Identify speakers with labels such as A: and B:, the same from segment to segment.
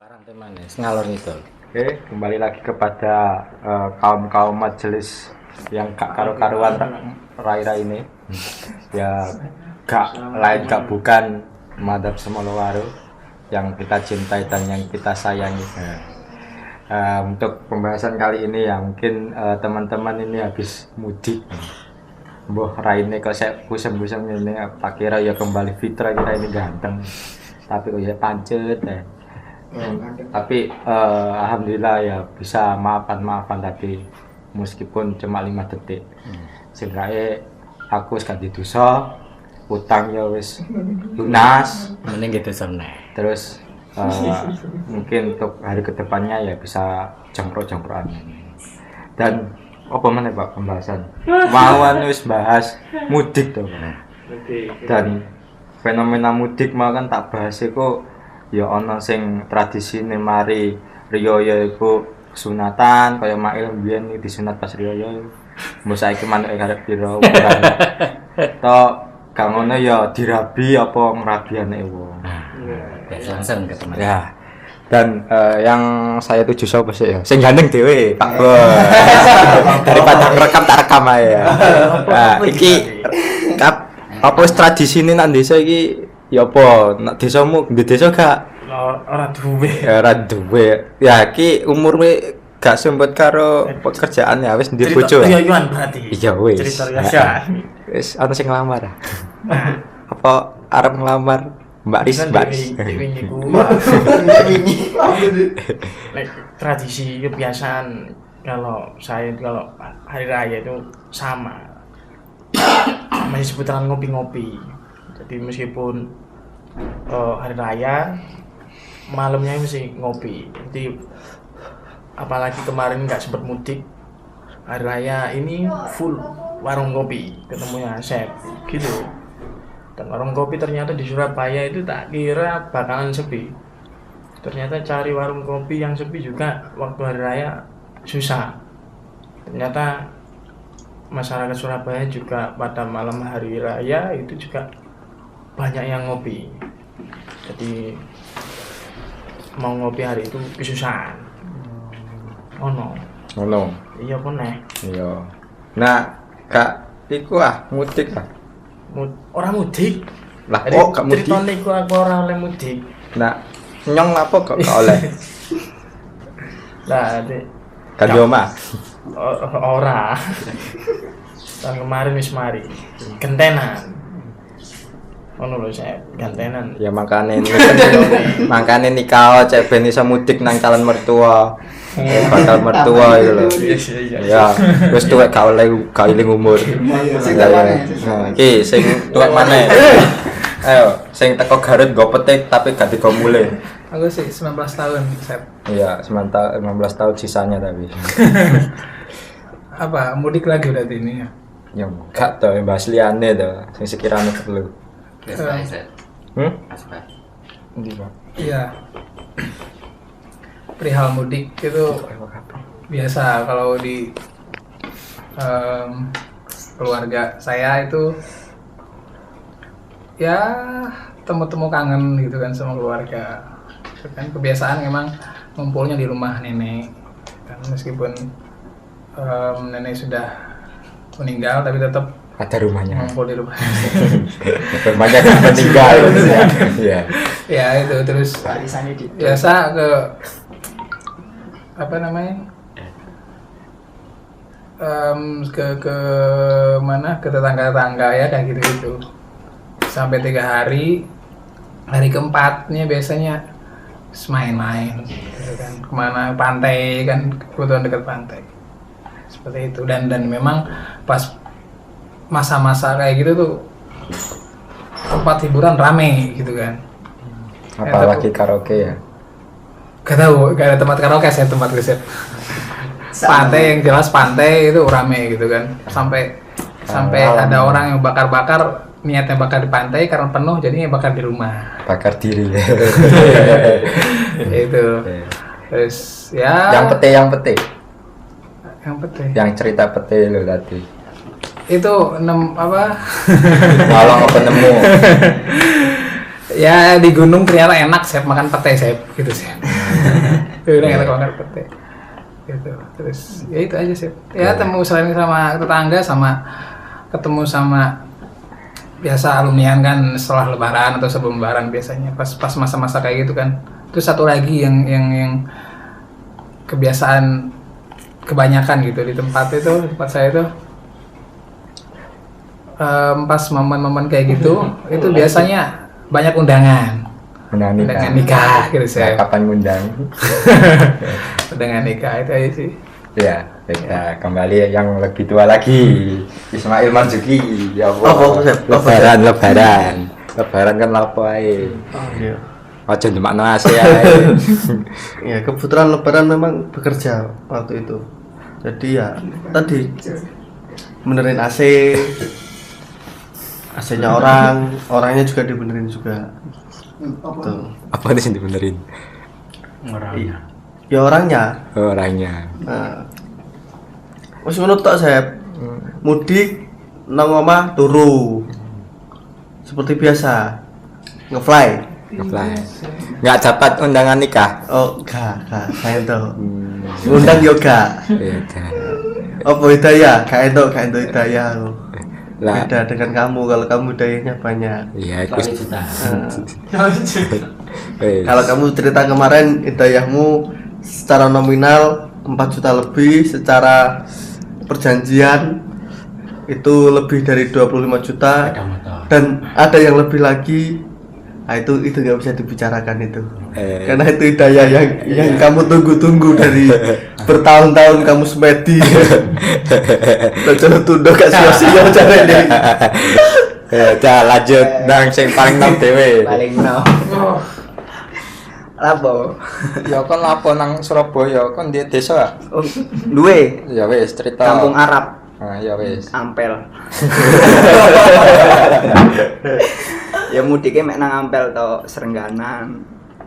A: Rantai manis ngalor itu.
B: Oke, kembali lagi kepada kaum-kaum majelis yang gak karu-karuan rai-rai ini. Ya gak lain gak bukan Madhab Semolowaru yang kita cintai dan yang kita sayangi. Untuk pembahasan kali ini ya mungkin teman-teman ini habis mudik. Mbah raine kok saya pusing-pusing ini tak kira ya kembali fitrah, kira ini ganteng. Tapi kok ya pancet ya. Tapi alhamdulillah ya bisa maafan tadi meskipun cuma 5 detik. Seenggaknya aku wis ganti dosa, utang ya wis lunas,
A: Mending gitu seneng.
B: terus mungkin untuk hari kedepannya ya bisa jongkro-jongkroan. Dan apa mana Pak pembahasan? Mauan wis bahas mudik tuh. Dan fenomena mudik mau kan tak bahas iku ya ana sing tradisine mari riyaya iku sunatan kaya mail mbiyen disunat pas riyaya. Mbok saiki manuke karep pira ukuran. To gak ngono ya dirabi apa ngrabiane wong.
A: Langsung ketemu.
B: Ya. Dan yang saya tuju sapa sih ya? Sing ganteng dhewe, Pak Bos. Daripada rekam tak rekam ae ya. Nah, iki apa wis tradisine nang desa iki ya apa? Nek desamu di desa gak
C: ora duwe.
B: ya ora duwe. Ya iki umure gak sempet karo pekerjaan ya wis ndek bojo.
C: Iya yuan berarti.
B: Iya wis.
C: Cerita riasa.
B: Wis ana sing nglamar. Apa arep nglamar Mbak Ris, Mbak Ris.
C: Tradisi kebiasaan kalau saya kalau hari raya itu sama. Masih seputaran ngopi-ngopi. Jadi meskipun hari raya malamnya mesti ngopi. Jadi apalagi kemarin nggak sempat mudik, hari raya ini full warung kopi, ketemunya chef gitu. Dan warung kopi ternyata di Surabaya itu tak kira bakalan sepi. Ternyata cari warung kopi yang sepi juga waktu hari raya susah. Ternyata masyarakat Surabaya juga pada malam hari raya itu juga banyak yang ngopi. Jadi mau ngopi hari itu kesusahan. Oh no. Iya pun nih.
B: Iya. Nah, Kak iku mudik lah.
C: Orang mudik.
B: Lah kok gak mudik?
C: Ceritane iku aku ora oleh mudik.
B: Nah, nyong apa kok gak oleh?
C: Lah,
B: Kan yo mah.
C: ora. Tahun kemarin wis mari. Gentenan. Ono lho saya gantenan.
B: Ya makane nikah cek ben iso mudik nang calon mertua. Bakal mertua itu lho.
C: Iya.
B: Ya, wis tuwek gak oleh umur. Nah, iki sing tuwek maneh. Ayo, sing teko Garut nggo petik tapi gak digo mulih.
D: Aku sih 19 tahun, Sep.
B: Iya, 19 tahun sisanya tapi.
D: Apa, mudik lagi berarti ini ya?
B: Ya gak tau bahas liyane to, sing sekirane perlu. Endi, Pak?
D: Iya. Perihal mudik itu biasa kalau di keluarga saya itu ya temu-temu kangen gitu kan sama keluarga. Itu kan kebiasaan memang ngumpulnya di rumah nenek. Kan meskipun nenek sudah meninggal tapi tetap
B: Ada rumahnya.
D: ngumpul di rumah.
B: Rumahnya kan meninggal. Iya.
D: Ya itu terus biasa ke apa namanya ke mana ke tetangga ya kayak gitu sampai 3 hari keempatnya biasanya main-main gitu kan kemana pantai kan kebetulan dekat pantai seperti itu dan memang pas masa-masa kayak gitu tuh tempat hiburan rame gitu kan.
B: Apalagi karaoke ya.
D: Gak tahu, gak ada tempat karaoke saya tempat riset. Pantai yang jelas pantai itu rame gitu kan. Sampai ada orang yang bakar-bakar niatnya bakar di pantai karena penuh jadinya bakar di rumah.
B: Bakar diri.
D: Itu. Terus ya.
B: Yang pete.
D: Yang pete.
B: Yang cerita pete lo tadi.
D: Itu apa?
B: Kalau nggak penemu.
D: Ya di gunung ternyata enak Sep makan pete Sep gitu sih. Udah nggak ada petik gitu. Terus ya itu aja sih ya, temu selain sama tetangga, sama ketemu sama biasa alumnian kan setelah lebaran atau sebelum lebaran biasanya pas masa-masa kayak gitu kan. Terus satu lagi yang kebiasaan kebanyakan gitu di tempat saya itu pas momen-momen kayak gitu itu biasanya banyak undangan nikah gitu
B: Nah,
D: saya.
B: kapan ngundang?
D: Undangan nikah itu aja sih.
B: Ya, kita kembali yang lebih tua lagi. Ismail Marzuki. Ya Allah. Lebaran kan lapo ae.
E: Iya.
B: Aja ndemakno ase ae.
E: Ya, kebetulan lebaran memang bekerja waktu itu. Jadi ya tadi benerin AC-nya orangnya juga dibenerin juga. Tuh.
B: Apa sih dibenerin?
A: Orangnya.
E: Ya orangnya.
B: Orangnya.
E: Nah. Wis ngono tok, Sep. Mudik nang omah turu. Seperti biasa. Ngefly.
B: Apply. Nggak dapat undangan nikah.
E: Oh, gak, saya itu. Undang yoga.
B: Iya, dah.
E: Apa hidayah? Gak itu hidayah.
B: Lah,
E: Beda dengan kamu, kalau kamu hidayahnya banyak.
B: iya
A: Kali
B: Gus.
A: juta.
E: Kalau kamu cerita kemarin hidayahmu secara nominal 4 juta lebih, secara perjanjian itu lebih dari 25 juta,
A: Ada motor.
E: dan ada yang lebih lagi. Nah, itu nggak bisa dibicarakan itu, karena itu hidayah yang kamu tunggu-tunggu dari bertahun-tahun kamu semedi. Coba tunduk gak sia-sia cara ini.
B: Dah lanjut nang sing paling nom dhewe.
F: Paling no. Lapo?
B: Ya kon lapo nang Surabaya, kon di desa.
F: Oh, duwe
B: Ya wis cerita.
F: kampung Arab,
B: Ah, ya wis.
F: Ampel. Ya mudike mek nang Ampel to Serengganan.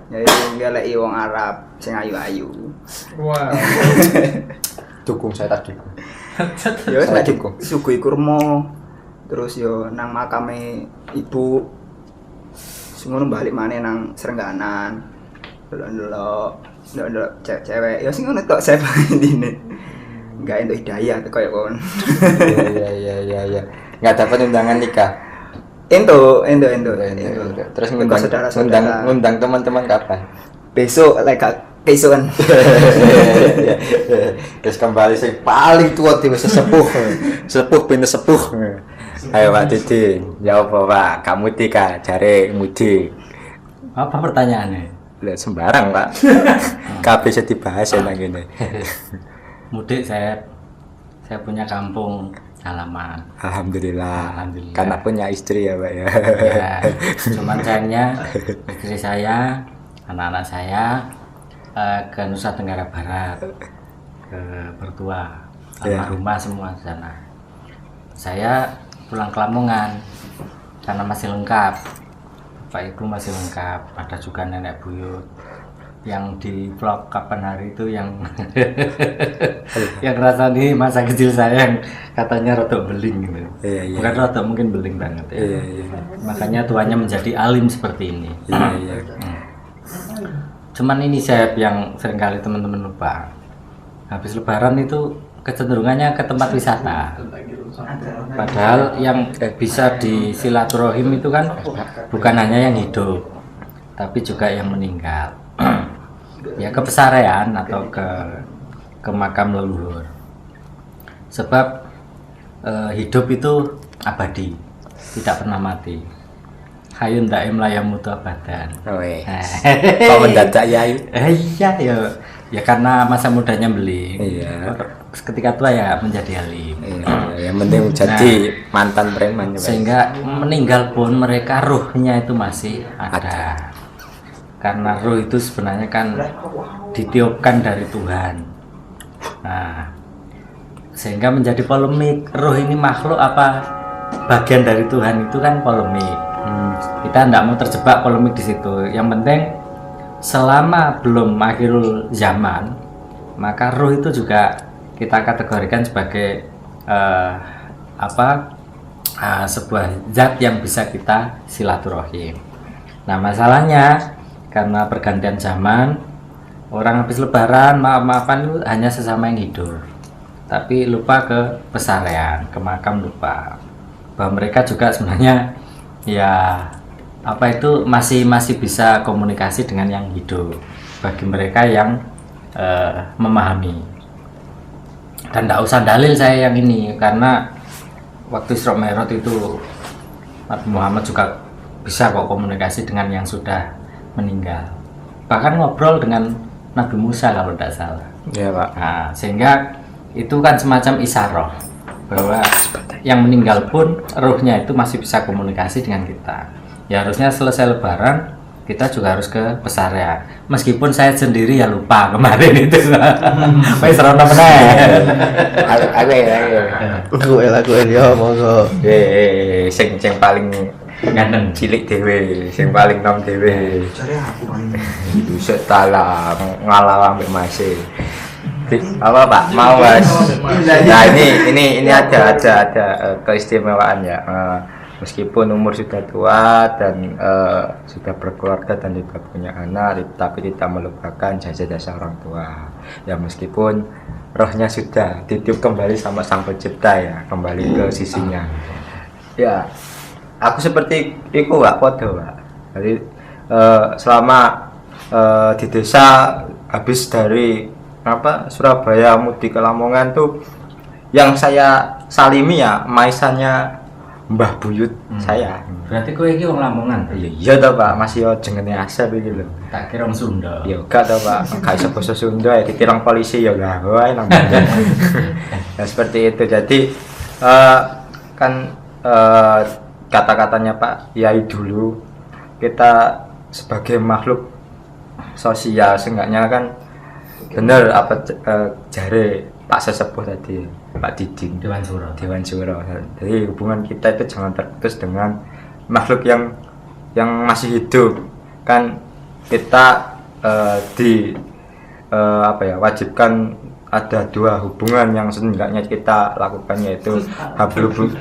F: Ya itu goleki wong Arab sing ayu-ayu.
D: Wow.
B: Dukung saya tak dukung.
F: Ya wis
B: Saya
F: nek
B: dukung.
F: disuguhi kurma. Terus yo nang makame ibu. Ngono balik maneh nang Serengganan. Delok cewek. Ya sing ngono tok saya intine. Enggak entuk hidayah teko ya kon.
B: Iya. Nggak dapat undangan nikah.
F: Ento.
B: Terus
F: Teko saudara-saudara.
B: ngundang teman-teman kapan?
F: Besok besokan.
B: Terus kembali sing paling tua di sesepuh. Sepuh pintu sepuh. Ayo Pak Didi, jawab Pak. Kamu tika jare mudik.
A: Apa pertanyaannya?
B: Lah sembarang, Pak. Kabeh bisa dibahas ya nang ngene.
A: Mudik saya punya kampung halaman.
B: Alhamdulillah.
A: Alhamdulillah.
B: Karena punya istri ya, Pak ya.
A: Ya, cuman sayangnya istri saya, anak-anak saya ke Nusa Tenggara Barat, ke Bertua, almarhumah semua di sana. Saya pulang ke Lamongan karena masih lengkap, Bapak Ibu masih lengkap, ada juga nenek buyut yang di vlog kapan hari itu yang yang rasa di masa kecil saya yang katanya rotok beling gitu.
B: Iya.
A: Bukan rotok, mungkin beling banget ya.
B: Iya.
A: Makanya tuanya menjadi alim seperti ini.
B: Iya.
A: Cuman ini saya yang seringkali teman-teman lupa. Habis lebaran itu kecenderungannya ke tempat wisata. Padahal yang bisa disilaturahim itu kan bukan hanya yang hidup, tapi juga yang meninggal. Ya ke pesarean atau ke makam leluhur. Sebab hidup itu abadi, tidak pernah mati. Hayun daim layamutu abadan.
B: Kau mendadak yai.
A: Iya ya karena masa mudanya beling.
B: Iya.
A: Ketika tua ya menjadi alim.
B: Iya, yang penting jadi mantan preman ya, Pak.
A: Sehingga meninggal pun mereka ruhnya itu masih ada. Karena ruh itu sebenarnya kan ditiupkan dari Tuhan. Nah, sehingga menjadi polemik, ruh ini makhluk apa bagian dari Tuhan, itu kan polemik. Kita tidak mau terjebak polemik di situ. Yang penting selama belum akhirul zaman, maka ruh itu juga kita kategorikan sebagai sebuah zat yang bisa kita silaturahim. Nah, masalahnya karena pergantian zaman, Orang habis lebaran maaf-maafan itu hanya sesama yang hidup, tapi lupa ke pesarian, ke makam, lupa bahwa mereka juga sebenarnya ya apa itu masih bisa komunikasi dengan yang hidup bagi mereka yang memahami. Dan tidak usah dalil saya yang ini, karena waktu Isra Mi'raj itu Nabi Muhammad juga bisa kok komunikasi dengan yang sudah meninggal, bahkan ngobrol dengan Nabi Musa kalau tidak salah.
B: Iya Pak.
A: Nah, sehingga itu kan semacam isyarah bahwa yang meninggal pun ruhnya itu masih bisa komunikasi dengan kita. Ya harusnya selesai lebaran kita juga harus ke pesarian. Meskipun saya sendiri ya lupa kemarin itu. Wis rono meneh.
B: Aku
E: ya monggo.
B: Sing paling
A: Ganteng
B: cilik dhewe, sing paling nom dhewe.
F: Cari aku paling.
B: Buset tala ngalah ambek Mas. Apa Pak? Mau Mas. Nah, ini ada keistimewaan ya. Meskipun umur sudah tua dan sudah berkeluarga dan tidak punya anak, tapi tidak melupakan jasa-jasa orang tua. Ya meskipun rohnya sudah ditiup kembali sama Sang Pencipta ya, kembali ke sisinya. Ya, aku seperti itu Pak, podo Pak. Jadi selama di desa habis dari Surabaya mudik ke Lamongan tuh yang saya salimi ya maisannya Mbah Buyut saya.
A: Berarti kowe iki wong Lamongan.
B: Iya toh Pak, masih yo jengene asep iki lho.
A: Tak kira wong Sunda.
B: Ya gak toh Pak, gak iso basa Sunda ya ditilang polisi ya gak wae nang. Ya seperti itu. Jadi kan kata-katanya Pak Yai dulu, kita sebagai makhluk sosial seenggaknya kan bener apa jare Pak Sesepuh tadi, Pak Didin
A: Dewan Suro.
B: Jadi hubungan kita itu jangan terputus dengan makhluk yang masih hidup. Kan kita wajibkan ada dua hubungan yang seenggaknya kita lakukan, yaitu hablum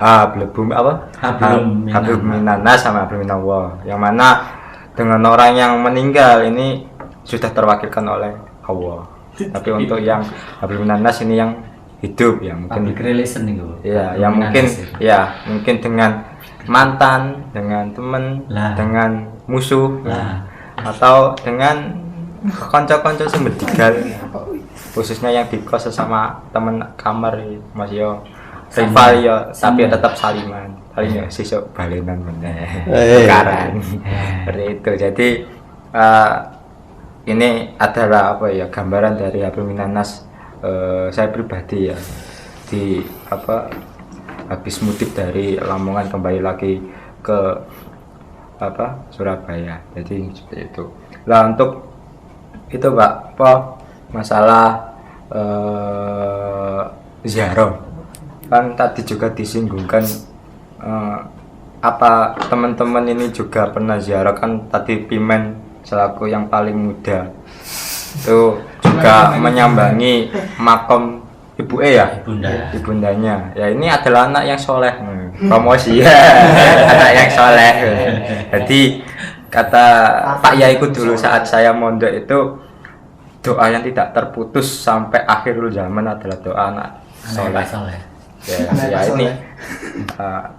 B: minanas sama hablum minallah. Yang mana dengan orang yang meninggal ini sudah terwakilkan oleh Allah. Tapi untuk yang hablum minanas ini yang hidup ya mungkin
A: public relation itu.
B: Ya, yang mungkin dengan mantan, dengan teman, dengan musuh, atau dengan kanca-kanca sing bertigal. Khususnya yang di kos sesama teman kamar Mas yo rival yo, tapi tetap saliman. Paling yo sesuk balenan meneh. Tukaran. Seperti itu. Jadi ini adalah gambaran dari hablum minanas saya pribadi ya, di habis mudik dari Lamongan kembali lagi ke Surabaya. Jadi seperti itu. Lah untuk itu Pak, masalah ziarah kan tadi juga disinggungkan, apa teman-teman ini juga pernah ziarah kan? Tadi Pimen selaku yang paling muda itu juga menyambangi makam ibundanya. Ya ini adalah anak yang soleh, promosi ya. Anak yang soleh. Jadi kata Pak Yaiku dulu saat saya mondok itu, doa yang tidak terputus sampai akhirul zaman adalah doa anak soleh. Ya ini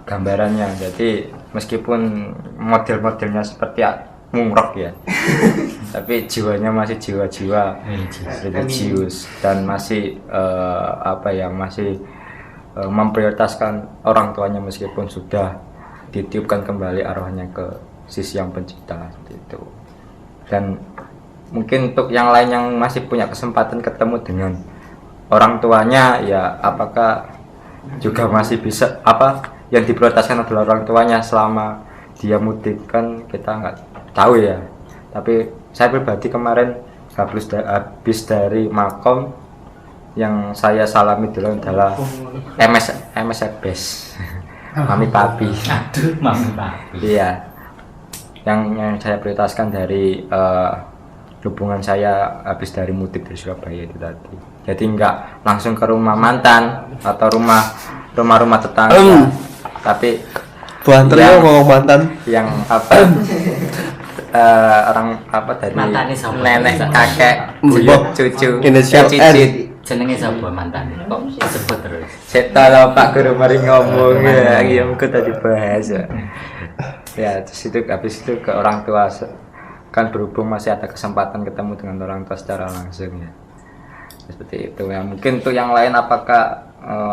B: gambarannya. Jadi meskipun model-modelnya seperti murok ya, tapi jiwanya masih jiwa-jiwa religius dan masih masih memprioritaskan orang tuanya meskipun sudah ditiupkan kembali arwahnya ke sisi yang pencipta seperti itu. Dan mungkin untuk yang lain yang masih punya kesempatan ketemu dengan orang tuanya, ya apakah juga masih bisa yang diprioritaskan adalah orang tuanya selama dia mudik, kan kita nggak tahu ya. Tapi saya pribadi kemarin habis dari makom, yang saya salami dulu adalah MS Bes Mami Papi.
A: Aduh, Mami Papi.
B: Iya, yang saya prioritaskan dari hubungan saya habis dari mudik dari Surabaya itu tadi. Jadi nggak langsung ke rumah mantan atau rumah tetangga, tapi
E: Buan Trio mau mantan
B: yang orang apa tadi
A: Mantane sama.
B: nenek kakek buyut cucu
E: Inisial
B: cicit
A: Jenenge sapa mantane? Kok disebut terus?
B: Ceta lo Pak Guru mari ngomong ya, iya aku tadi bahas ya. Ya, terus itu habis itu ke orang tua kan berhubung masih ada kesempatan ketemu dengan orang tua secara langsung ya. Seperti itu ya. Mungkin untuk yang lain apakah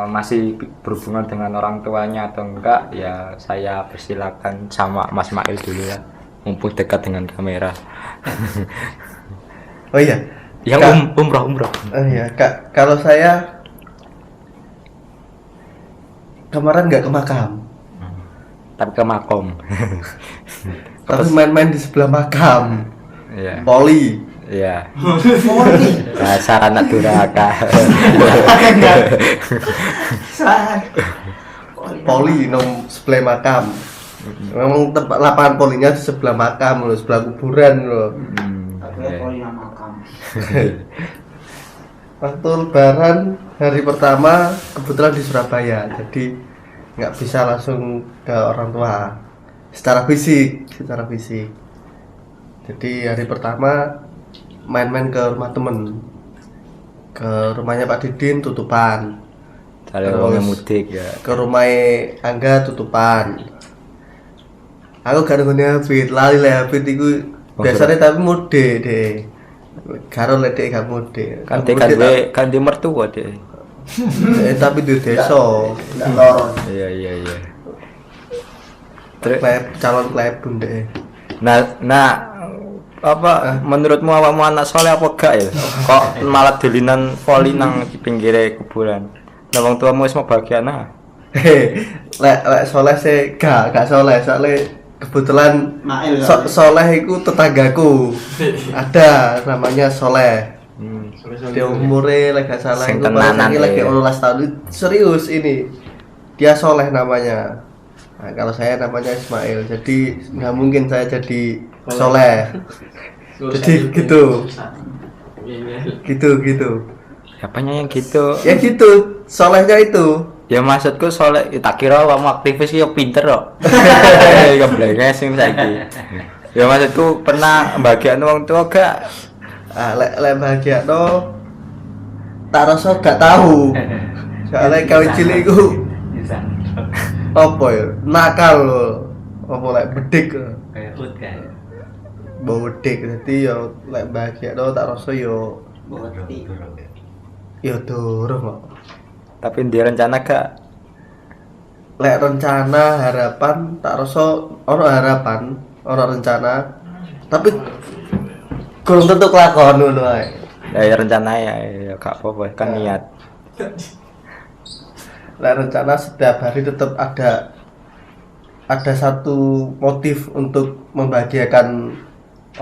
B: masih berhubungan dengan orang tuanya atau enggak ya saya persilakan sama Mas Mail dulu ya. Mumpung dekat dengan kamera.
E: Oh iya.
B: Yang
E: Kak-
B: umroh.
E: Oh iya, Kak, kalau saya kemarin nggak ke makam,
B: Tapi ke makom.
E: tapi main-main di sebelah makam.
B: Iya.
E: Poli.
B: Iya. Dasar anak durhaka.
E: Poli sebelah makam. Memang tempat lapangan polinya di sebelah makam loh, sebelah kuburan loh.
B: Iya.
E: Waktu lebaran hari pertama kebetulan di Surabaya, jadi nggak bisa langsung ke orang tua secara fisik. Jadi hari pertama main-main ke rumah temen, ke rumahnya Pak Didin tutupan,
B: Kalau orang mudik ya.
E: ke rumah Angga tutupan. Aku gak nunggu Hafid, lali lah Hafid itu biasanya tapi mudik deh. Karo ledek gak mudik.
B: Kan
E: Mudik
B: kan di mertua deh.
E: tapi di desa.
B: Iya. Terus
E: Calon plebun deh.
B: nah apa menurutmu awakmu anak soleh apa gak ya? Kok malah dolinan voli nang di pinggir kuburan. Nah wong tuamu wis mau bagian nah.
E: Lek soleh sih gak soleh soalnya kebetulan soleh itu tetanggaku. Ada namanya Soleh. Dia umurnya lagi gak salah
B: Sing
E: itu
B: tenanan
E: lagi
B: ya.
E: 18 tahun. Serius ini. Dia Soleh namanya. Nah, kalau saya namanya Ismail. Jadi nggak mungkin saya jadi Soleh. Jadi gitu. Gitu.
B: Apanya yang gitu?
E: Ya gitu. Solehnya itu.
B: Ya maksudku soleh tak kira kamu aktivis ya pinter kok. Ya blenges sing saiki. Ya maksudku pernah bagian wong tua gak?
E: Lek bahagia no. Tak rasa gak tahu. Soalnya kawin cilik iku apa ya? Nakal loh. Apa lek bedik.
A: Kayak ut kan.
E: Bau bedik dadi ya lek bahagia no tak rasa yo yo durung kok.
B: Tapi dia rencana gak?
E: Lek rencana harapan tak rasa ono harapan, ono rencana. Tapi kurang tentu kelakon ngono ae.
B: Ya rencana ya gak apa-apa kan niat.
E: Lek rencana setiap hari tetap ada satu motif untuk membahagiakan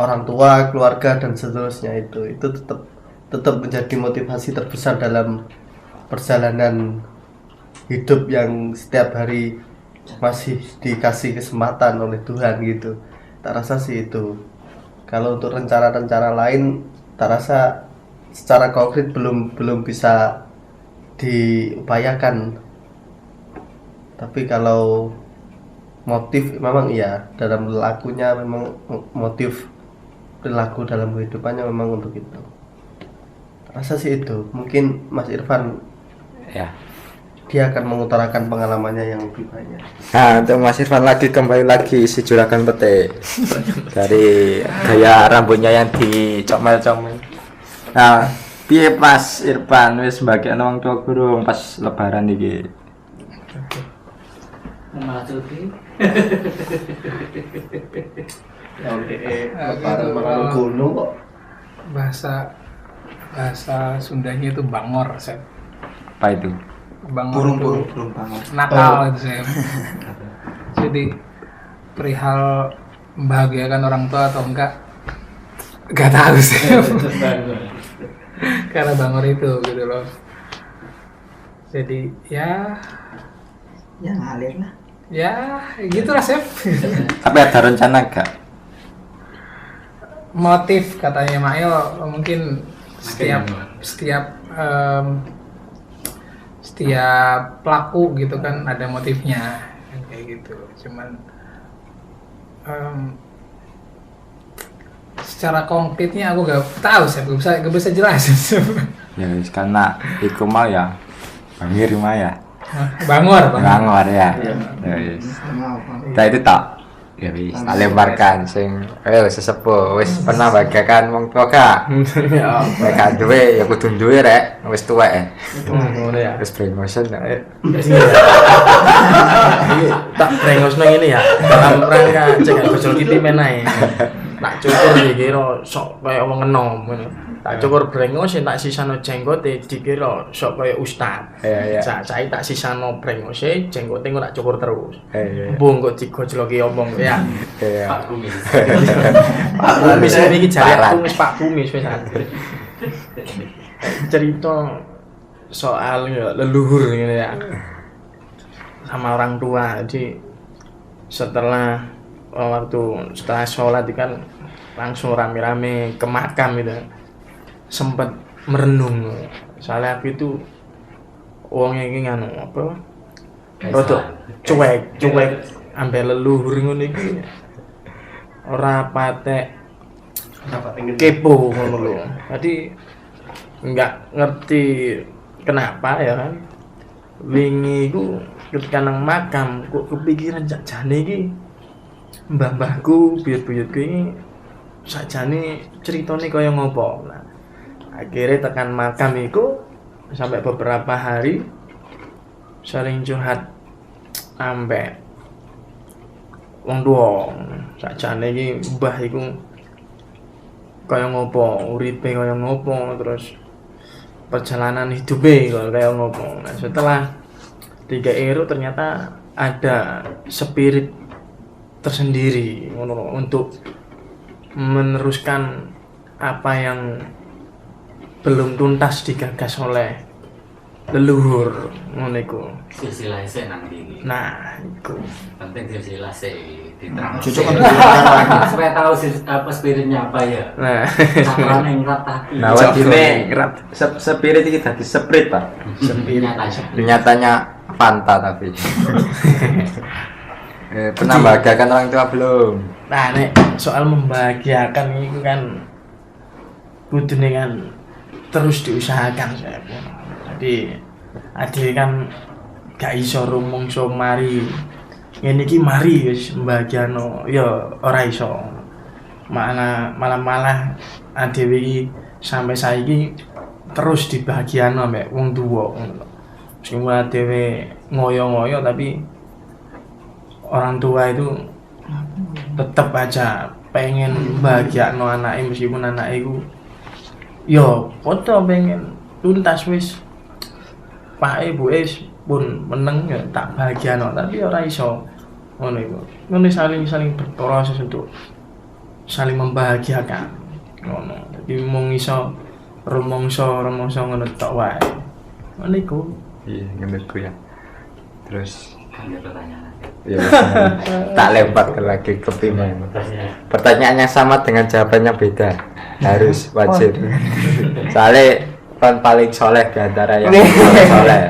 E: orang tua, keluarga dan seterusnya itu tetap menjadi motivasi terbesar dalam perjalanan hidup yang setiap hari masih dikasih kesempatan oleh Tuhan gitu. Tak rasa sih itu. Kalau untuk rencana-rencana lain tak rasa secara konkret belum bisa diupayakan. Tapi kalau motif memang iya, dalam lakunya memang motif perilaku dalam kehidupannya memang untuk itu. Rasa sih itu. Mungkin Mas Irfan
B: Ya.
E: dia akan mengutarakan pengalamannya yang lebih banyak.
B: Nah, untuk Mas Irfan lagi kembali lagi si juragan pete dari gaya rambutnya yang dicomel-comel. Nah, piye Mas Irfan wis bagian wong tua gurung pas lebaran iki?
A: Malah cuti.
E: Lebaran gunung kok.
D: bahasa Sundanya itu bangor, Sep.
B: Apa itu?
D: Bangor
F: burung
D: itu
F: banget.
D: nakal itu, Sep. Jadi perihal membahagiakan orang tua atau enggak tahu sih. Karena bangor itu gitu loh. Jadi ya
F: Ngalir lah.
D: gitulah, Sep.
B: Tapi ada rencana gak?
D: Motif katanya Mail mungkin setiap pelaku gitu kan ada motifnya kan kayak gitu. Cuman secara konkretnya aku gak tahu saya gak bisa jelasin.
B: Ya wis karena iku mau ya Bangir mah ya.
D: Bangor.
B: Bangor ya. Ya wis. Nah itu tak ya wis tak lemparkan sing sesepuh wis pernah bagakan wong tua gak?
C: Ya.
B: Nek gak duwe ya kudu duwe rek wis tuwek.
C: Ngono ya.
B: Wis promotion ya.
C: Tak brengosno ngene ya. Dalam rangka cek bojol kita menae. Tak cukur dikira sok kaya wong enom ngono. Tak cukur brengos tak sisano jenggote dikira sok kaya ustad.
B: Iya.
C: Saya tak sisano brengose jenggote engko tak cukur terus.
B: Iya.
C: Mbok engko digojloki omong ya.
B: Iya.
A: Pak Kumis.
C: Pak Kumis iki jare aku wis Pak Kumis wis cerita soal leluhur gitu ya sama orang tua. Jadi setelah sholat kan langsung rame-rame ke makam gitu, sempet merenung soalnya aku itu uangnya ini nganu apa rodok cuek ambil leluhur ngono iki ora patek kepo ngono lho. Jadi enggak ngerti kenapa ya kan wingi iku ketika nang makam kok kepikiran jane iki mbah-mbahku buyut-buyutku iki sakjane ceritane kaya ngopo. Nah, akhirnya tekan makam iku sampai beberapa hari sering curhat ambek wong tuwa. Sakjane iki mbah iku kaya ngopo, uripe kaya ngopo, terus perjalanan hidupnya kaya ngopo. Nah, setelah 3 eru ternyata ada spirit tersendiri untuk meneruskan apa yang belum tuntas digagas oleh leluhur ngono iku.
A: Silsilah sik nang iki.
C: Nah, iku
A: Penting silsilah sik diterang.
F: Cocok
A: Supaya tahu apa spiritnya apa ya.
C: nah
A: Sakrane ngratapi.
B: Nah, wajine spirit iki dadi sprit, Pak. Nyatanya Fanta tapi. Pernah bahagiakan orang tua belum?
C: Nah, nek soal membahagiakan itu kan kudune kan terus diusahakan saya. Jadi ade kan gak iso rumangsa mari ngene iki mari wis mbahagiano ya ora iso. Malah ade iki sampai saiki terus dibahagiano mek wong tuwa ngono. Meskipun dhewe ngoyo-ngoyo tapi orang tua itu tetap aja pengen bahagiakno anake meskipun anake iku yo padha pengen tuntas wis pak ibu pun meneng ya tak bahagiakno tapi ora iso ngono iku. Ngono saling berproses untuk saling membahagiakan ngono. Jadi mung iso rumangsa ngono tok wae. Ngono iku.
B: Iya, menurutku ya. Terus
A: Ada pertanyaan.
B: ya, tak lempar lagi ke Bima. Pertanyaannya sama dengan jawabannya beda. Harus wajib. Soalnya kan paling soleh di antara yang paling soleh.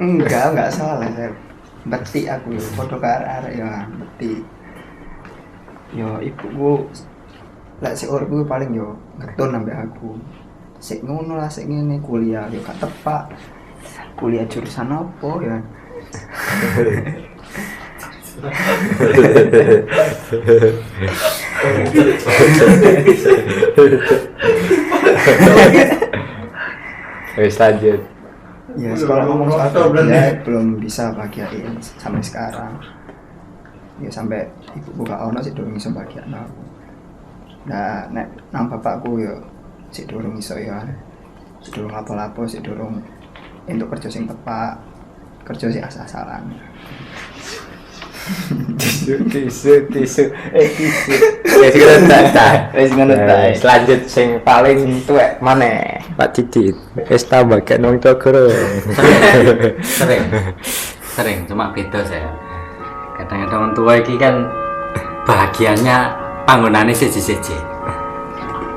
F: enggak salah saya beti aku foto ke arah ya beti yo ibuku lek si uripku paling yo ngetun ambek aku sik ngono lah sik ngene kuliah yo gak tepak kuliah jurusan apa ya
B: Wis lanjut.
F: ya sekolah ngomong satu ya belum bisa bahagiain sampai sekarang ya sampai ibuku gak ono sih durung iso bahagiain aku nah nek nang bapakku yo sik durung iso ya sik durung lapo-lapo sik durung entuk kerja sing tepat kerja sing asal-asalan
B: Tisu. Wis ngono ta. Lanjut sing paling tuwek maneh, Pak Didit. Wis tambah gak nang togoro.
A: Sering, cuma beda saya. Kadang-kadang orang tua iki kan bahagianya panggonane siji-siji.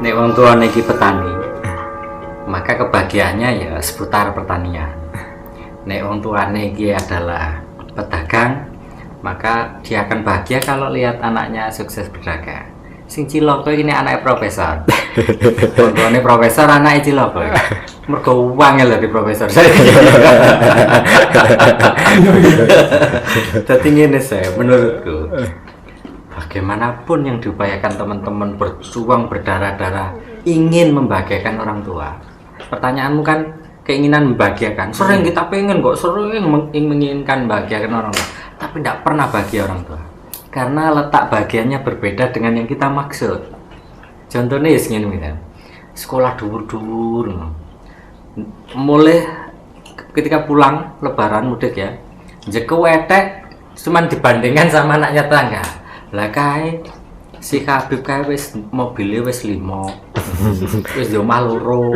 A: Nek wong tua iki petani, maka kebahagiaannya ya seputar pertanian. Nek wong tuane iki adalah pedagang, maka dia akan bahagia kalau lihat anaknya sukses berdagang. sing cilaka iki nek anake profesor. Contohnya profesor anake cilaka. Mergo uang lho di profesor. Dadi ngene saya menurutku. Bagaimanapun yang diupayakan teman-teman berjuang berdarah-darah ingin membahagiakan orang tua. Pertanyaanmu kan keinginan membahagiakan. Sering kita pengen kok, sering menginginkan membahagiakan orang tua, tapi tidak pernah bahagia orang tua. Karena letak bahagianya berbeda dengan yang kita maksud. Contohnya ya segini misalnya, sekolah dhuwur-dhuwur. Mulai ketika pulang lebaran mudik ya, jeko wetek cuman dibandingkan sama anaknya tetangga. Lah kae si Habib kae wis mobile wis 5. Wis yo omah loro.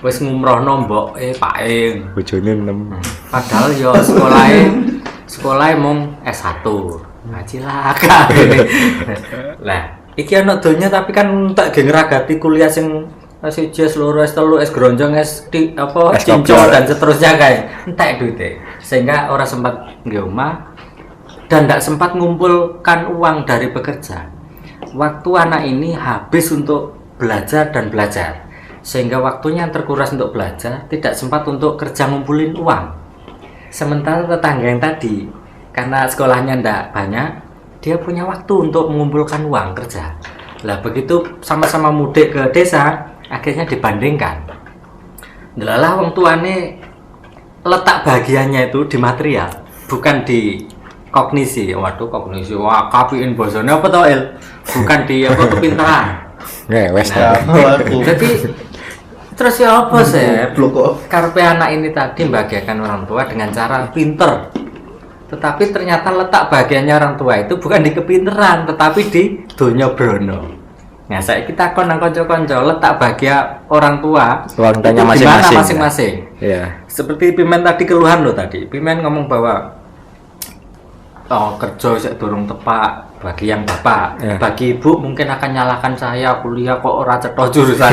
A: Wis ngumrohno mboke pake
B: bojone 6.
A: padahal yo sekolahe mung S1. Nah, cilaka. Lah, iki ana donya tapi kan tak ge ngragati kuliah sing S1, S2, S3, S gronjong, cincong dan seterusnya kae. Entek duite. Sehingga ora sempat nggih omah dan tidak sempat mengumpulkan uang dari bekerja. Waktu anak ini habis untuk belajar dan belajar, sehingga waktunya yang terkuras untuk belajar, tidak sempat untuk kerja ngumpulin uang. Sementara tetangga yang tadi, karena sekolahnya tidak banyak, dia punya waktu untuk mengumpulkan uang kerja. Lah begitu sama-sama mudik ke desa, akhirnya dibandingkan. Delalah wong tuane letak bahagianya itu di material, bukan di kognisi. Waduh, kognisi wah kapiin bosone apa to Il? Bukan di apa kepintaran.
B: Wes
A: Jadi terus ya apa sih? Karpe anak ini tadi membahagiakan orang tua dengan cara pinter. Tetapi ternyata letak bahagianya orang tua itu bukan di kepinteran, tetapi di donya brono. Nah, saya kita kon nang kanca-kanca letak bahagia orang tua
B: Wanitanya
A: itu
B: masing-masing.
A: Masing-masing.
B: Iya.
A: Seperti Pimen tadi keluhan lo tadi. Pimen ngomong bahwa kerja sik durung tepak bagi yang bapak, bagi ibu mungkin akan nyalahkan saya kuliah kok ora cetha jurusan.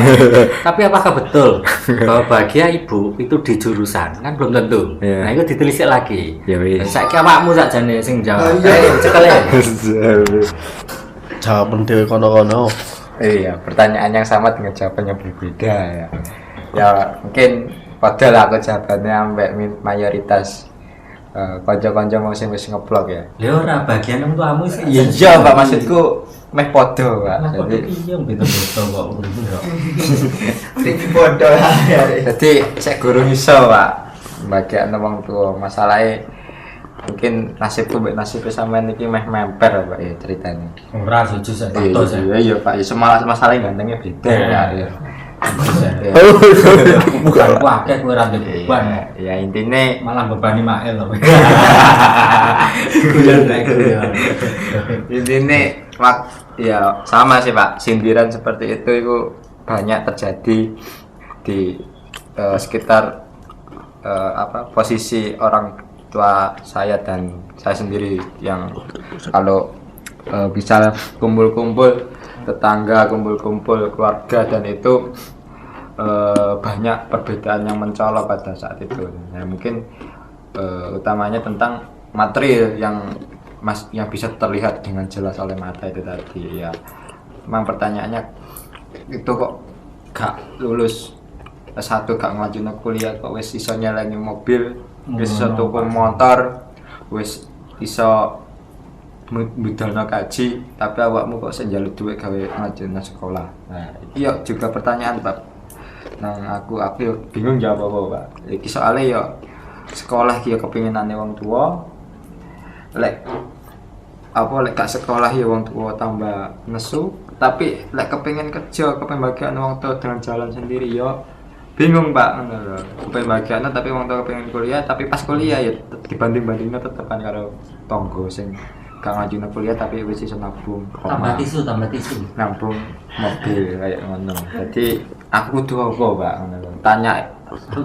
A: Tapi apakah betul bahwa bahagia ibu itu di jurusan? Kan belum tentu. Nah, itu ditelisik lagi.
B: Ya wis.
A: Saiki awakmu sakjane sing jawab. Cekel ya.
E: Jawaban dhewe kono-kono.
B: Iya, pertanyaan yang sama dengan jawabannya berbeda ya. Ya mungkin padahal aku jawabannya ambek mayoritas kanca-kanca mau sing wis ngeblok ya.
A: Lha ora bagian wong tuamu sih.
B: Iya, Pak, maksudku meh podo, Pak.
A: Jadi iya beda-beda kok urip yo.
F: Bodoh lah.
B: Jadi saya guru iso, Pak. Bagian wong tua masalahe mungkin nasibku mbek nasibku sampean iki meh memper, Pak, ya ceritanya.
A: Ora setuju sak foto sih.
B: Iya, Pak. Ya masalah gantengnya beda ya.
A: Bukan akeh kowe ra ndek beban.
B: Ya intine
A: Malah bebani Mael lho.
B: intine ya sama sih, Pak. Sindiran seperti itu banyak terjadi di sekitar posisi orang tua saya dan saya sendiri yang kalau bisa kumpul-kumpul tetangga, kumpul-kumpul keluarga dan itu banyak perbedaan yang mencolok pada saat itu. Ya, mungkin utamanya tentang material yang bisa terlihat dengan jelas oleh mata itu tadi ya. Memang pertanyaannya itu kok gak lulus S1 gak ngelajuin kuliah kok wis iso nyelengi mobil, wis iso tuku motor, wis iso mudalno kaji, tapi awakmu kok sing njaluk dhuwit gawe nglajuno sekolah. Nah, iya juga pertanyaan, Pak. Nang aku yo bingung jawab apa, Pak. Iki soalnya yo sekolah ki yo kepinginane wong tua. Lek gak sekolah ya wong tua tambah nesu, tapi lek kepengin kerja, kepengin bagian wong tua dengan jalan sendiri yo bingung, Pak, ngono lho. Kepengin bagian tapi wong tua kepengin kuliah, tapi pas kuliah ya dibanding-bandingno tetepan karo tangga sing gak ngajuin kuliah tapi wis iso nabung.
A: Tambah tisu.
B: Nabung mobil kayak ngono. Jadi aku kudu apa, Pak, ngono lho.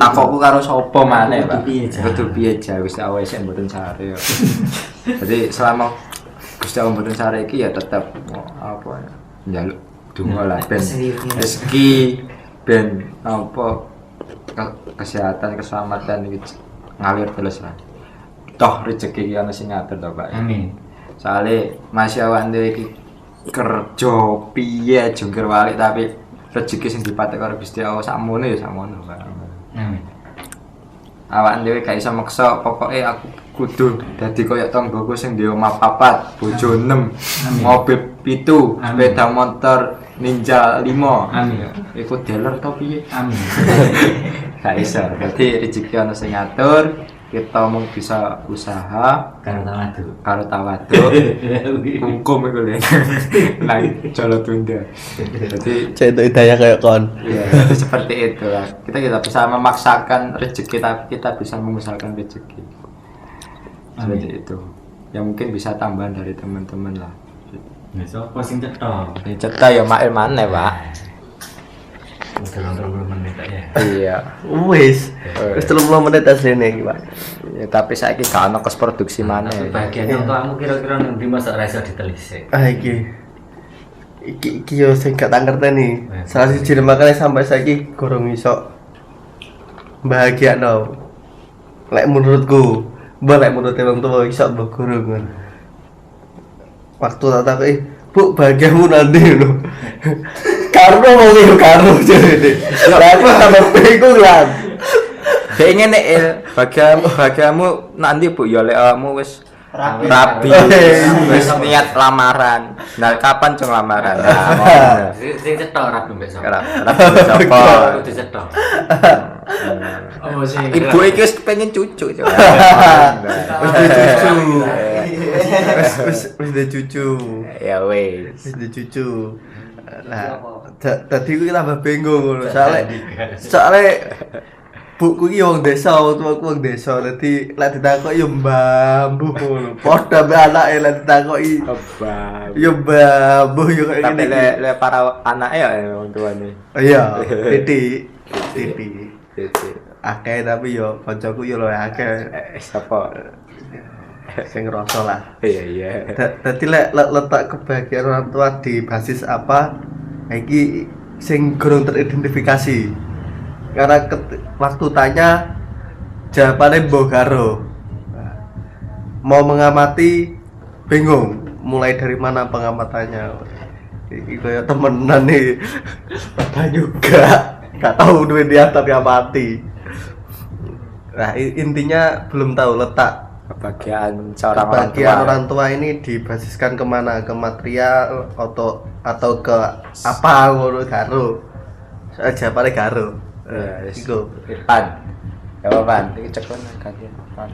B: Takokku karo sapa maneh, Pak. Kudu piye ja wis awake sik mboten sare. Jadi selama Gusti Allah mboten sare iki ya tetep apa ya njaluk donga lah ben rezeki ben apa kesehatan keselamatan iki ngalir terus lah. Toh rezeki iki ana sing ngatur to, Pak.
A: Amin.
B: Soale masih awak dhewe iki kerja piye jungkir balik tapi rezeki sing dipatek karo Gusti Allah sakmono ya sakmono.
A: Amin.
B: Awak dhewe gak iso maksa, pokoke aku kudu dadi koyo tanggoku sing duwe omah 4, bojo 6, mobil 7, sepeda motor Ninja 5.
A: Amin.
B: Iku dealer to piye?
A: Amin.
B: Gak iso. Dadi rezeki ana sing ngatur, kita mung bisa usaha karo tawadhu. Hukum iku lho. Nang jalo tunda. Jadi
E: Cek itu hidayah kayak kon.
B: ya, itu seperti itu lah. Kita tidak bisa memaksakan rezeki, tapi kita bisa mengusahakan rezeki. Seperti itu. Ya mungkin bisa tambahan dari teman-teman lah.
A: Ya sapa sing cetha?
B: Ini cetak ya mail mana, Pak?
A: Udah 30 menit ya.
B: Iya.
E: Wis 30 menit asline iki, Pak.
B: Ya, tapi saiki gak ono kos produksi mana.
A: Bagian untuk kamu kira-kira nanti masa rasa ditelisik.
E: Iki yo sing gak tak ngerteni. Salah siji makane sampai saiki gorong iso bahagiano. Lek menurutku, lek menurut wong tuwa iso mbok gorong kan. Waktu tak takoki, "Bu, bahagiamu nanti lho." Karo wong yo karo jane. Lah aku tambah bingung lah.
B: Kayak ngene bagianmu nanti Bu ya lek awakmu wis rabi wis niat lamaran. Nah, kapan cung lamaran? Nah,
A: Sing cetha rabi mbek sapa?
B: rabi sapa?
A: Kudu cetha.
C: Oh sih.
B: Ibu iki wis pengen cucu. Cung.
E: Wis de cucu.
B: Ya wis.
E: Wis de cucu. Nah, tadi ku tambah bingung ngono. Soale buku iki wong desa, tuaku wong desa. Dadi lek ditakoki yo mbambuh ngono. Padha mbek anake lek ditakoki
B: Abang.
E: yo mbambuh yo kaya
B: Tapi
E: ngene.
B: lek para anake ya wong tuane.
E: Iya, titik. Titik.
B: Titik.
E: Akeh tapi yo kancaku yo luwih akeh
B: Siapa?
E: sing ngrasa lah.
B: Iya.
E: Dadi lek letak kebahagiaan orang tua di basis apa? Iki sing kurang teridentifikasi. Karena waktu tanya jawabannya Bogaro. Mau mengamati bingung mulai dari mana pengamatannya. Iki kayak temenan nih. Padahal juga gak tahu duit dia tapi amati. Nah, intinya belum tahu letak
B: Kebahagiaan seorang
E: kebahagiaan
B: orang
E: orang tua ini dibasiskan kemana, ke material atau ke apa ngono karo jawabannya karo iku
B: Pan. Ya Pan, iki cekon kaget Pan.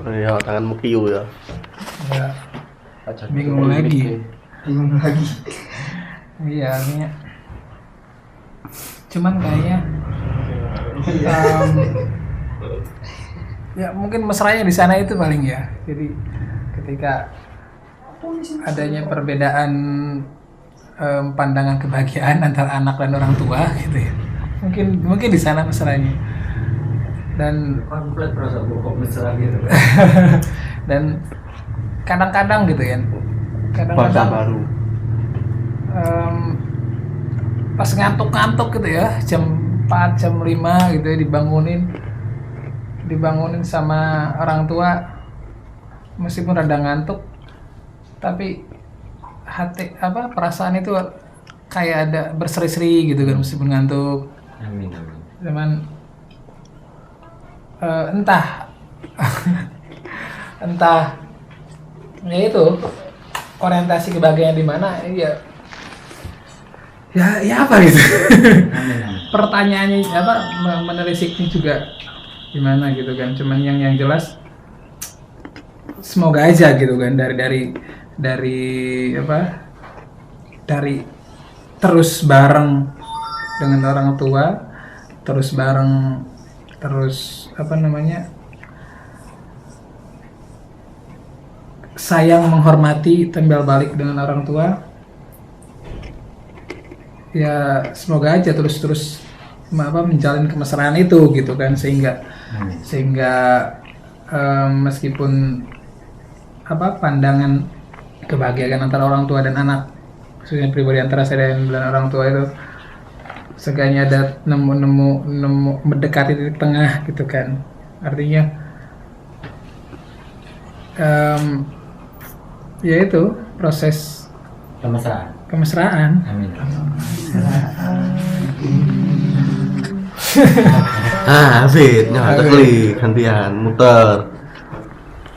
E: ya tanganmu kiu ya
D: Ya, bingung lagi. Iya, artinya cuman kayaknya ya mungkin mesranya di sana itu paling ya. Jadi ketika adanya perbedaan pandangan kebahagiaan antara anak dan orang tua gitu ya. Mungkin di sana mesranya. Dan
A: Konflik rasa kok mesra gitu.
D: dan kadang-kadang gitu ya.
E: bahasa baru
D: Pas ngantuk-ngantuk gitu ya, jam 4, jam 5 gitu ya, dibangunin sama orang tua, meskipun rada ngantuk tapi perasaan itu kayak ada berseri-seri gitu kan meskipun ngantuk.
A: Amin.
D: Cuman entah ya itu orientasi kebahagiaan di mana ya apa gitu. Pertanyaannya menelisiknya juga gimana gitu kan. Cuman yang jelas semoga aja gitu kan dari terus bareng dengan orang tua, terus sayang, menghormati, tembel balik dengan orang tua. Ya semoga aja terus menjalin kemesraan itu gitu kan, sehingga meskipun pandangan kebahagiaan antara orang tua dan anak, khususnya pribadi antara saya dan orang tua itu seenggaknya ada nemu mendekati titik tengah gitu kan. Artinya ya itu proses
A: Kemesraan.
D: kemesraan.
A: Amin.
E: Fit, nyata klik gantian muter.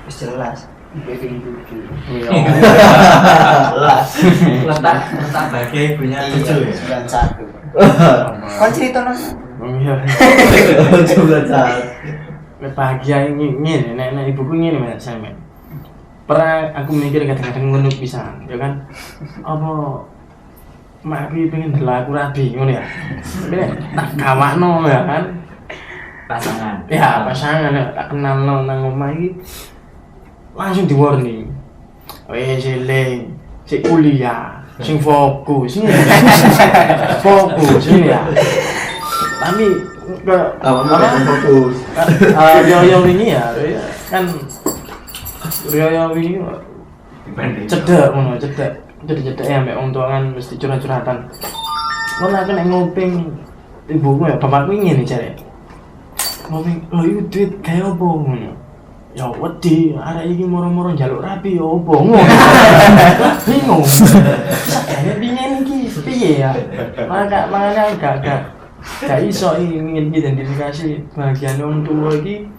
F: Wis jelas.
A: Letak bagi punya cucu ya.
F: 91. Kon cerita nang.
C: Iya.
E: Coba cat.
C: Bahagia ngene nek ibuku ngene Mas sampe. Pernah aku mikir kadang-kadang ngono pisan, ya kan? Apa mak iki pengen delok aku rabi ngono ya. Tapi tak gawakno ya kan.
A: Pasangan.
C: Ya, pasangan tak kenalno nang omah iki langsung di warning. Wes eling, sik kuliah, sing fokus, fokus ya. Tapi
E: Apa fokus?
C: Rio ini ya, kan Rio ini cedek ngono, cedek ya mbek wong tua kan mesti curhat-curhatan. Ngono aku nek ngoping ibuku ya bapakku ngene jare. Ngoping, "Lho iki duit gawe opo ngono?" Ya wedi, arek iki moro-moro njaluk rapi ya opo ngono. Bingung. Sakjane pingin iki piye ya? Makanya gak iso ingin identifikasi bagian orang tua iki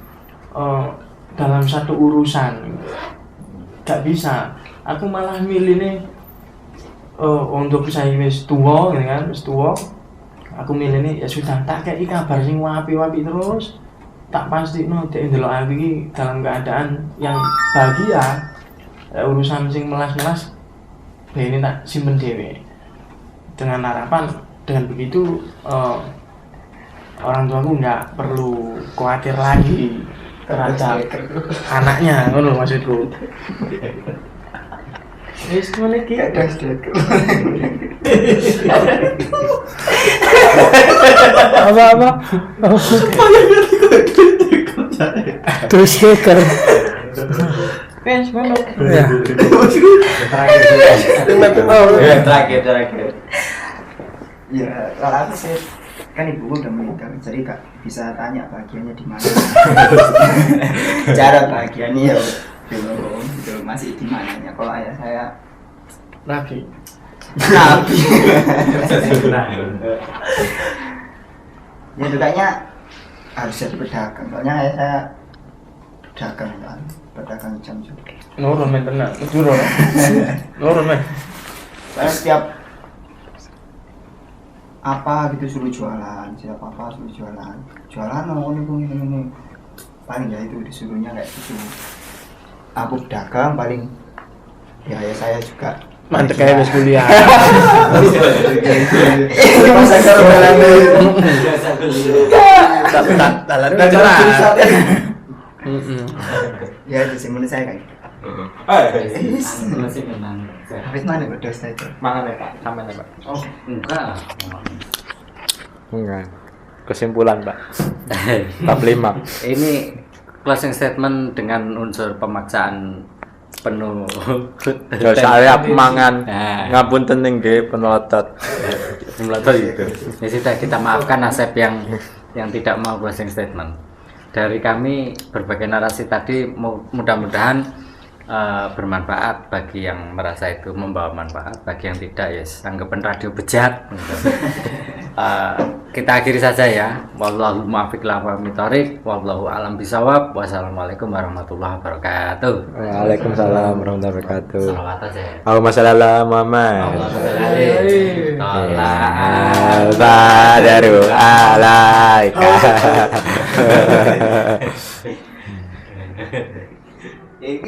C: dalam satu urusan. Gak bisa. Aku malah milih nih untuk saya wis tua, kan wis tua. Aku milih nih ya sudah tak kayak kabar sing wapi-wapi terus. Tak pasti dek ndelok aku iki dalam keadaan yang bahagia. Urusan sing melas-melas ini tak simpen dhewe. Dengan harapan dengan begitu orang tuaku nggak perlu khawatir lagi terhadap anaknya, ngono maksudku. Wis ngene iki.
D: Apa? Terus stiker.
C: Wis ngono.
D: Ya.
A: Terakhir.
F: Ya, kalau aku sih kan ibuku udah meninggal, jadi gak bisa tanya bahagianya di mana. Cara bahagianya ya belum, gitu masih di mananya. Kalau ayah saya
C: Nabi.
F: Ya dukanya harus jadi pedagang. Soalnya ayah saya pedagang kan, pedagang jam juga.
C: Nurun men tenan, turun. Nurun men.
F: Saya setiap apa gitu suruh jualan, siapa apa suruh jualan ini paling ya itu disuruhnya kayak gitu. Aku pedagang paling ya saya juga
C: Mantep kayak wis kuliah. Tapi dalan cerah.
F: Ya itu sih menurut saya kayak gitu.
A: Masih menang.
F: Habis mana berdos itu?
B: Mangan ya Pak, sampean ya Pak.
A: Oh, enggak.
B: Enggak. Kesimpulan Pak. Bab 5.
A: Ini closing statement dengan unsur pemaksaan penuh.
B: Ya saya mangan
A: Nah.
B: ngapunten nggih penelotot.
A: Simulator itu. Ya sudah kita maafkan Asep yang tidak mau closing statement. Dari kami berbagai narasi tadi mudah-mudahan bermanfaat bagi yang merasa itu membawa manfaat, bagi yang tidak ya anggapan radio bejat. Kita akhiri saja ya. Wallahu muwaffiq ila aqwamit thoriq, wallahu alam bisawab. Wassalamualaikum warahmatullahi wabarakatuh.
B: Waalaikumsalam warahmatullahi wabarakatuh.
A: Salawat aja ya.
B: Allahumma shalli ala Muhammad. Al-Badaru alaika.